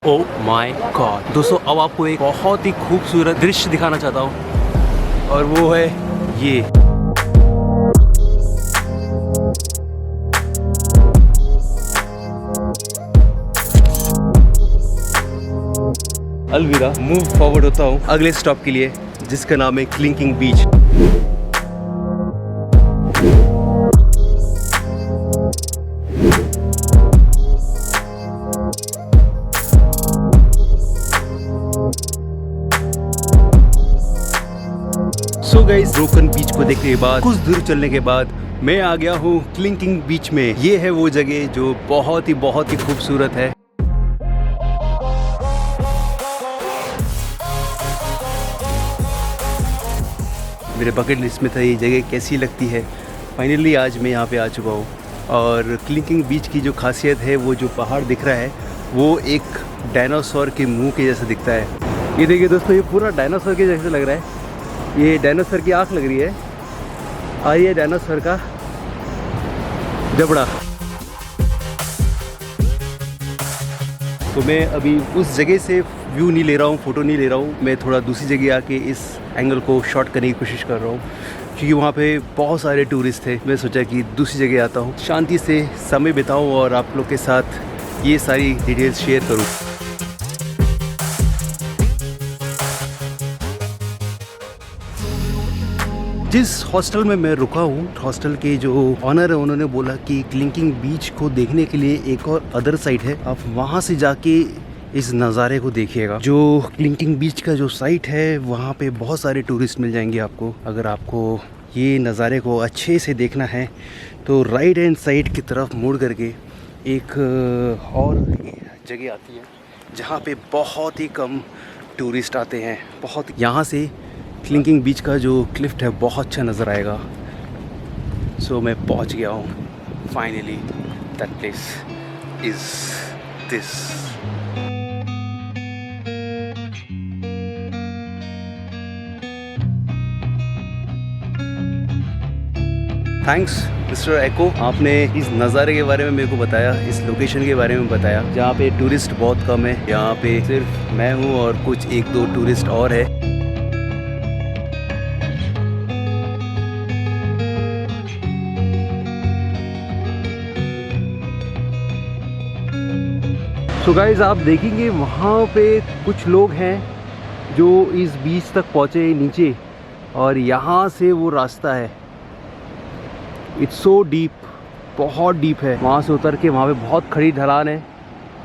Oh my God दोस्तों, अब आपको एक बहुत ही खूबसूरत दृश्य दिखाना चाहता हूँ और वो है ये। अलविदा, मूव फॉरवर्ड होता हूँ अगले स्टॉप के लिए जिसका नाम है क्लिंकिंग बीच। सो गाइस, ब्रोकन बीच को देखने के बाद कुछ दूर चलने के बाद मैं आ गया हूँ क्लिंकिंग बीच में। ये है वो जगह जो बहुत ही खूबसूरत है। मेरे बकेट लिस्ट में था ये जगह कैसी लगती है। फाइनली आज मैं यहाँ पे आ चुका हूँ और क्लिंकिंग बीच की जो खासियत है, वो जो पहाड़ दिख रहा है वो एक डायनासोर के मुंह के जैसा दिखता है। ये देखिए दोस्तों, ये पूरा डायनासोर के जैसे लग रहा है। ये डायनासोर की आँख लग रही है और ये डायनासोर का जबड़ा। तो मैं अभी उस जगह से व्यू नहीं ले रहा हूँ, फ़ोटो नहीं ले रहा हूँ। मैं थोड़ा दूसरी जगह आके इस एंगल को शॉट करने की कोशिश कर रहा हूँ क्योंकि वहाँ पे बहुत सारे टूरिस्ट थे। मैं सोचा कि दूसरी जगह आता हूँ, शांति से समय बिताऊँ और आप लोग के साथ ये सारी डिटेल्स शेयर करूँ। जिस हॉस्टल में मैं रुका हूँ, हॉस्टल के जो ऑनर है उन्होंने बोला कि क्लिंकिंग बीच को देखने के लिए एक और अदर साइट है, आप वहाँ से जाके इस नज़ारे को देखिएगा। जो क्लिंकिंग बीच का जो साइट है वहाँ पे बहुत सारे टूरिस्ट मिल जाएंगे आपको। अगर आपको ये नज़ारे को अच्छे से देखना है तो राइट हैंड साइड की तरफ मुड़ करके एक और जगह आती है जहाँ पे बहुत ही कम टूरिस्ट आते हैं। बहुत यहाँ से क्लिंकिंग बीच का जो क्लिफ है बहुत अच्छा नज़र आएगा। सो मैं पहुंच गया हूँ finally. That place is this. Thanks mister एको, आपने इस नज़ारे के बारे में मेरे को बताया, इस लोकेशन के बारे में बताया जहाँ पे टूरिस्ट बहुत कम है। यहाँ पे सिर्फ मैं हूँ और कुछ एक दो टूरिस्ट और है। सो गाइस, आप देखेंगे वहाँ पे कुछ लोग हैं जो इस बीच तक पहुँचे नीचे और यहाँ से वो रास्ता है। इट्स सो डीप, बहुत डीप है। वहाँ से उतर के वहाँ पे बहुत खड़ी ढलान है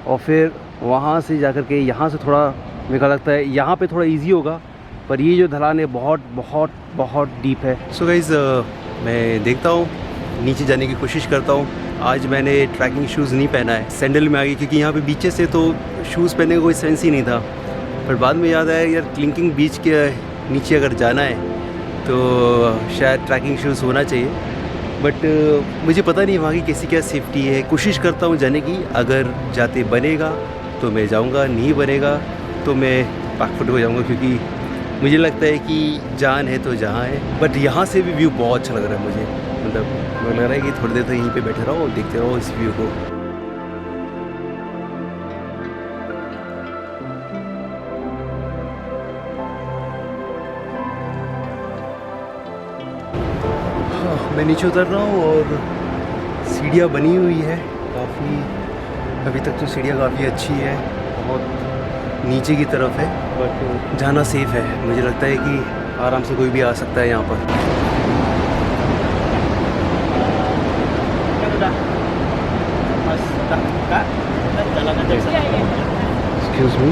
और फिर वहाँ से जाकर के यहाँ से थोड़ा, मेरे को लगता है यहाँ पे थोड़ा इजी होगा, पर ये जो ढलान है बहुत बहुत बहुत डीप है। सो गाइस, मैं देखता हूँ, नीचे जाने की कोशिश करता हूँ। आज मैंने ट्रैकिंग शूज़ नहीं पहना है, सैंडल में आ गई क्योंकि यहाँ पे बीचेस है तो शूज़ पहनने का कोई सेंस ही नहीं था। पर बाद में याद आया यार, क्लिंकिंग बीच के नीचे अगर जाना है तो शायद ट्रैकिंग शूज़ होना चाहिए। बट मुझे पता नहीं वहाँ की कैसी क्या सेफ्टी है। कोशिश करता हूँ जाने की, अगर जाते बनेगा तो मैं जाऊँगा, नहीं बनेगा तो मैं बैकफुट हो जाऊँगा क्योंकि मुझे लगता है कि जान है तो जहाँ है। बट यहाँ से भी व्यू बहुत अच्छा लग रहा है मुझे, मतलब लग रहा है कि थोड़ी देर तक यहीं पे बैठे रहो और देखते रहो इस व्यू को। मैं नीचे उतर रहा हूँ और सीढ़ियाँ बनी हुई है काफ़ी। अभी तक तो सीढ़ियाँ काफ़ी अच्छी है, बहुत नीचे की तरफ है, बट जाना सेफ है। मुझे लगता है कि आराम से कोई भी आ सकता है यहाँ पर। Excuse me?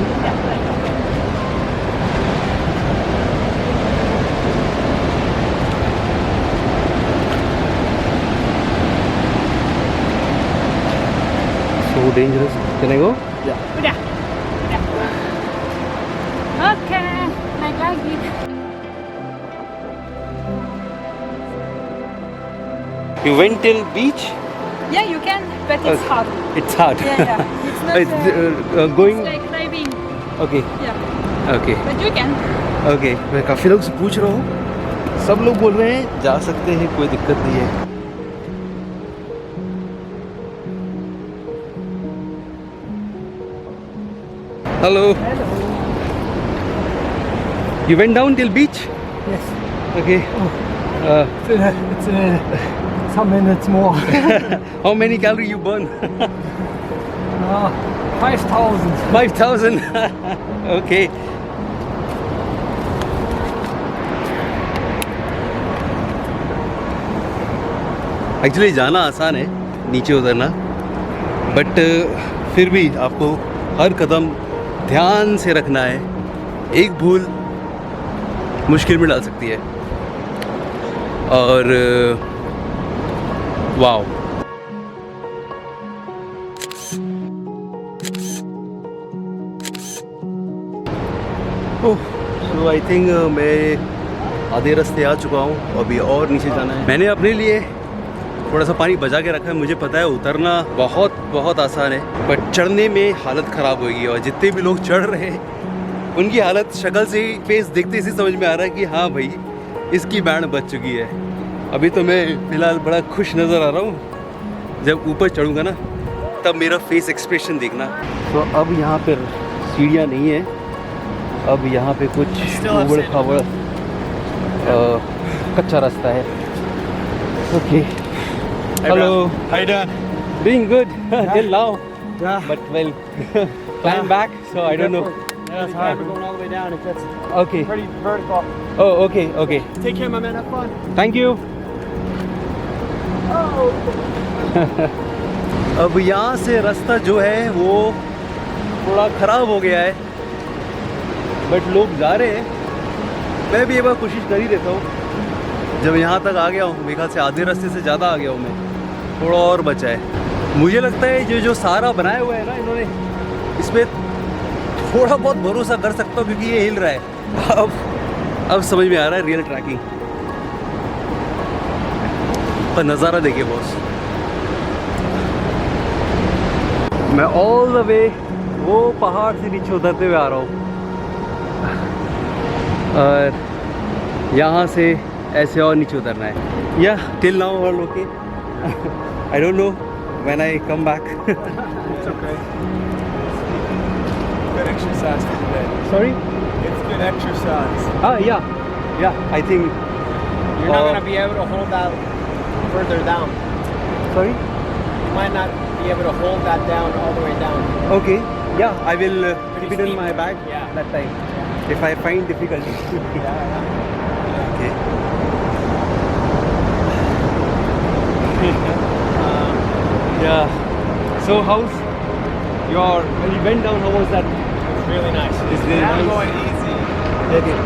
So dangerous. Can I go? Yeah. Udah. Oke, naik lagi. You went till beach? Yeah, you can, but it's hard. It's hard. Yeah. It's not going. it's like driving. Okay. Yeah. Okay. But you can. Okay. मैं काफ़ी लोग से पूछ रहा हूँ, सब लोग बोल रहे हैं जा सकते हैं, कोई दिक्कत नहीं है। Hello. You went down till beach? Yes. Okay. It's some minutes more. How many calories you burn? 5,000. 5,000. Okay. Actually जाना आसान है, नीचे उतरना, बट फिर भी आपको हर कदम ध्यान से रखना है. एक भूल मुश्किल में डाल सकती है. और वाओ. सो आई थिंक मैं आधे रास्ते आ चुका हूँ. अभी और नीचे जाना है. मैंने अपने लिए थोड़ा सा पानी बचा के रखा है. मुझे पता है उतरना बहुत बहुत आसान है, बट चढ़ने में हालत ख़राब होगी. और जितने भी लोग चढ़ रहे हैं उनकी हालत शक्ल से ही, फेस देखते से समझ में आ रहा है कि हाँ भाई इसकी बैंड बच चुकी है. अभी तो मैं फ़िलहाल बड़ा खुश नज़र आ रहा हूँ. जब ऊपर चढ़ूँगा ना तब मेरा फेस एक्सप्रेशन देखना. तो अब यहाँ पर सीढ़ियाँ नहीं है. अब यहाँ पे कुछ उबड़ खाबड़ कच्चा रास्ता है. Okay. Hello. How you doing? Doing good till now, Yeah. but well, climb back, so I don't know. Yeah, it's hard. We're going all the way down. It gets Okay. pretty vertical. Oh, okay, okay. Take care, my man. Have fun. Thank you. अब यहाँ से रास्ता जो है वो थोड़ा ख़राब हो गया है, बट लोग जा रहे हैं. मैं भी एक बार कोशिश कर ही देता हूँ. जब यहाँ तक आ गया हूँ, मेरे ख्याल से आधे रास्ते से ज़्यादा आ गया हूँ मैं. थोड़ा और बचा है. मुझे लगता है जो सारा बनाया हुआ है ना इन्होंने, इसमें थोड़ा बहुत भरोसा कर सकता हूँ क्योंकि ये हिल रहा है. अब समझ में आ रहा है रियल ट्रैकिंग. पर नज़ारा देखिए बॉस. मैं ऑल द वे वो पहाड़ से नीचे उतरते हुए आ रहा हूँ. और यहाँ से ऐसे और नीचे उतरना है. या till now all okay. I don't know when I come back. It's okay. Good exercise for today. Sorry. It's good exercise. Yeah, I think. You're not going to be able to hold that further down. Sorry. You might not be able to hold that down all the way down. Okay. Yeah, I will keep it in steep. my bag Yeah. that time. If I find difficulty. Okay. Yeah. So how's your, when you went down, how was that? It's really nice. It's really I'm nice. going easy. Okay.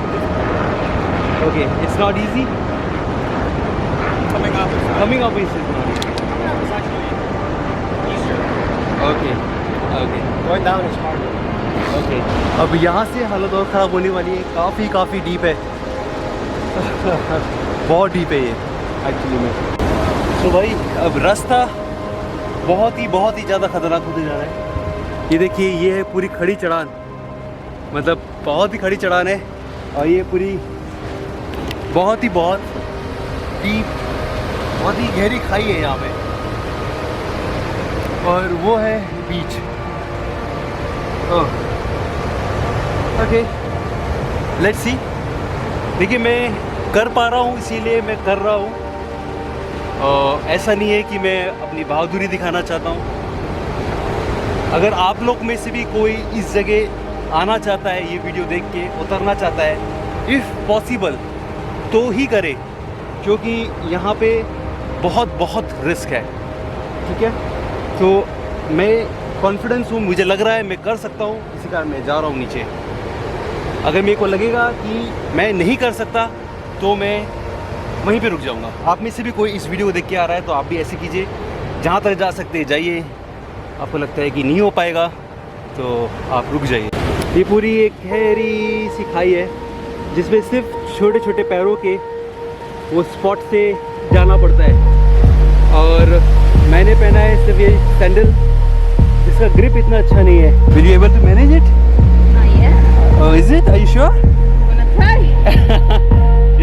Okay. It's not easy. Coming up is not Coming up is not easy. Yeah, it's actually easier. Okay. Okay. Going down is harder. Okay. अब यहाँ से हालत और ख़राब होने वाली है. काफ़ी डीप है. बहुत डीप है ये एक्चुअली में. तो भाई अब रास्ता बहुत ही ज़्यादा ख़तरनाक होते जा रहा है. ये देखिए, ये है पूरी खड़ी चढ़ान. मतलब बहुत ही खड़ी चढ़ान है. और ये पूरी बहुत डीप, बहुत ही गहरी खाई है यहाँ पे. और वो है बीच. Okay, let's see. देखिए, मैं कर पा रहा हूँ इसीलिए मैं कर रहा हूँ. ऐसा नहीं है कि मैं अपनी बहादुरी दिखाना चाहता हूँ. अगर आप लोग में से भी कोई इस जगह आना चाहता है, ये वीडियो देख के उतरना चाहता है, इफ़ पॉसिबल तो ही करे, क्योंकि यहाँ पे बहुत रिस्क है. ठीक है, तो मैं कॉन्फिडेंस हूँ, मुझे लग रहा है मैं कर सकता हूँ, इसी कारण मैं जा रहा हूँ नीचे. अगर मेरे को लगेगा कि मैं नहीं कर सकता तो मैं वहीं पे रुक जाऊँगा. आप में से भी कोई इस वीडियो को देख के आ रहा है तो आप भी ऐसे कीजिए. जहाँ तक जा सकते जाइए. आपको लगता है कि नहीं हो पाएगा तो आप रुक जाइए. ये पूरी एक गहरी सी खाई है जिसमें सिर्फ छोटे पैरों के वो स्पॉट से जाना पड़ता है. और मैंने पहना है सिर्फ ये सैंडल जिसका ग्रिप इतना अच्छा नहीं है. Will you able to manage it? Is it? Are you sure? I'm gonna try.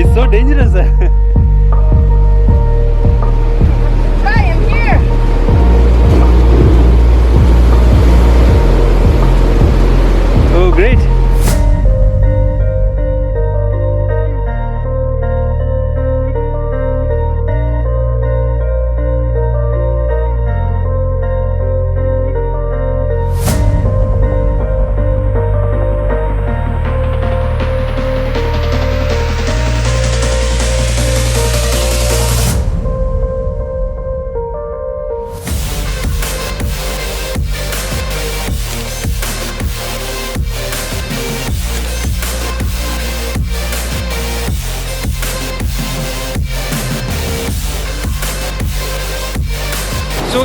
It's so dangerous. Try, I'm here.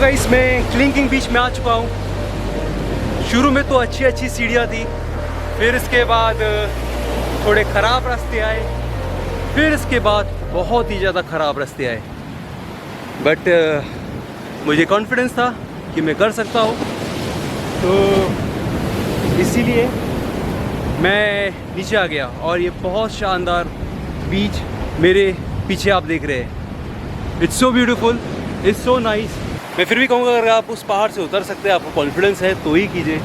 Guys मैं क्लिंकिंग बीच में आ चुका हूँ। शुरू में तो अच्छी अच्छी सीढ़ियाँ थी, फिर इसके बाद थोड़े ख़राब रास्ते आए, फिर इसके बाद बहुत ही ज़्यादा ख़राब रास्ते आए। बट मुझे कॉन्फिडेंस था कि मैं कर सकता हूँ, तो इसीलिए मैं नीचे आ गया। और ये बहुत शानदार बीच मेरे पीछे आप देख रहे हैं। It's so beautiful, it's so nice. मैं फिर भी कहूँगा अगर आप उस पहाड़ से उतर सकते हैं, आपको कॉन्फिडेंस है तो ही कीजिए।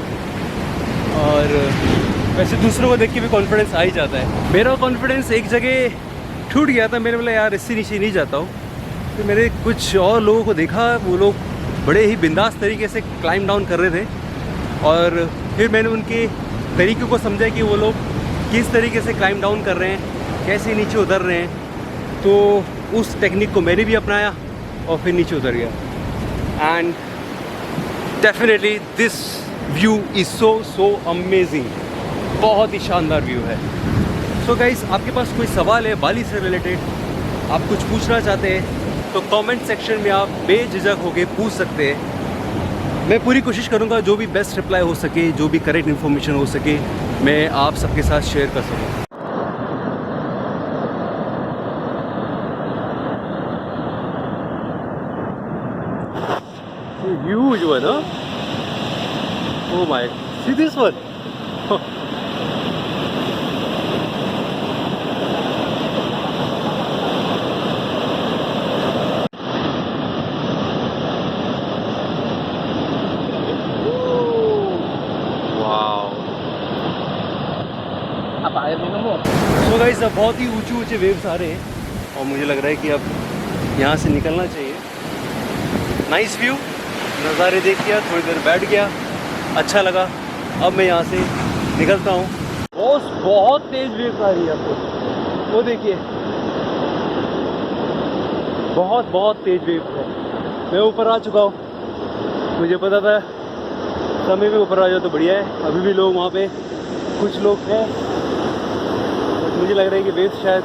और वैसे दूसरों को देख के भी कॉन्फिडेंस आ ही जाता है। मेरा कॉन्फिडेंस एक जगह छूट गया था, मैंने बोला यार इससे नीचे नहीं जाता हूँ। तो मैंने कुछ और लोगों को देखा, वो लोग बड़े ही बिंदास तरीके से क्लाइम डाउन कर रहे थे, और फिर मैंने उनके तरीक़ों को समझा कि वो लोग किस तरीके से क्लाइम डाउन कर रहे हैं, कैसे नीचे उतर रहे हैं। तो उस टेक्निक को मैंने भी अपनाया और फिर नीचे उतर गया। And definitely this view is so amazing. बहुत ही शानदार व्यू है। सो गाइस, आपके पास कोई सवाल है बाली से रिलेटेड, आप कुछ पूछना चाहते हैं तो कमेंट सेक्शन में आप बेझिझक होके पूछ सकते हैं। मैं पूरी कोशिश करूंगा जो भी बेस्ट रिप्लाई हो सके, जो भी करेक्ट इन्फॉर्मेशन हो सके, मैं आप सबके साथ शेयर कर सकूँ। व्यू जो है ना, oh my, see this one. So guys, अब बहुत ही ऊंचे ऊंचे वेव्स आ रहे हैं और मुझे लग रहा है कि अब यहाँ से निकलना चाहिए। नाइस व्यू, नज़ारे देख लिया, थोड़ी देर बैठ गया, अच्छा लगा। अब मैं यहाँ से निकलता हूँ। बहुत तेज़ वेव्स आ रही है आपको, वो देखिए, बहुत तेज़ वेव्स है। मैं ऊपर आ चुका हूँ। मुझे पता था समय में ऊपर आ जाओ तो बढ़िया है। अभी भी लोग वहाँ पे कुछ लोग हैं, मुझे लग रहा है कि वेव शायद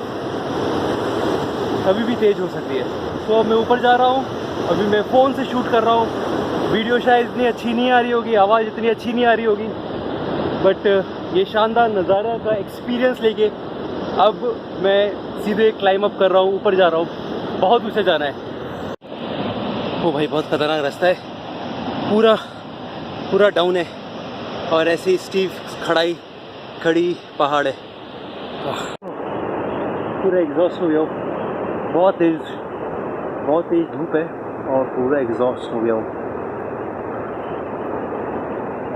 कभी भी तेज़ हो सकती है। तो अब मैं ऊपर जा रहा हूँ। अभी मैं फ़ोन से शूट कर रहा हूँ, वीडियो शायद इतनी अच्छी नहीं आ रही होगी, आवाज़ इतनी अच्छी नहीं आ रही होगी, बट ये शानदार नज़ारा का एक्सपीरियंस लेके अब मैं सीधे क्लाइम अप कर रहा हूँ, ऊपर जा रहा हूँ। बहुत ऊँचा जाना है। ओ भाई, बहुत ख़तरनाक रास्ता है, पूरा डाउन है और ऐसी स्टीव खड़ी पहाड़ है। पूरा एग्जॉस्ट हो गया हूँ, बहुत तेज़ धूप है और पूरा एग्जॉस्ट हो गया हूँ।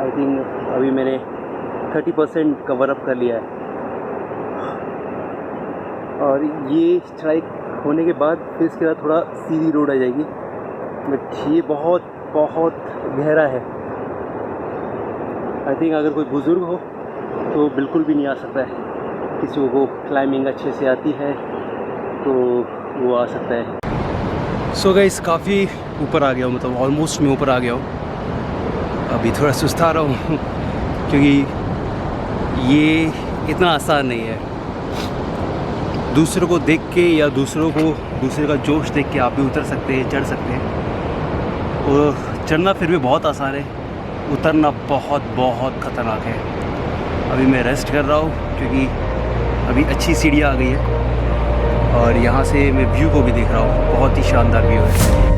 आई थिंक अभी मैंने 30% कवर अप कर लिया है। और ये चढ़ाई होने के बाद फिर इसके बाद थोड़ा सीधी रोड आ जाएगी, बट ये बहुत गहरा है। आई थिंक अगर कोई बुज़ुर्ग हो तो बिल्कुल भी नहीं आ सकता है। किसी को क्लाइंबिंग अच्छे से आती है तो वो आ सकता है। सो गाइस, काफ़ी ऊपर आ गया हूँ, मतलब ऑलमोस्ट मैं ऊपर आ गया हूँ। अभी थोड़ा सुस्ता रहा हूँ क्योंकि ये इतना आसान नहीं है। दूसरों को देख के या दूसरे का जोश देख के आप भी उतर सकते हैं, चढ़ सकते हैं। और चढ़ना फिर भी बहुत आसान है, उतरना बहुत ख़तरनाक है। अभी मैं रेस्ट कर रहा हूँ क्योंकि अभी अच्छी सीढ़ियाँ आ गई है और यहाँ से मैं व्यू को भी देख रहा हूँ। बहुत ही शानदार व्यू है।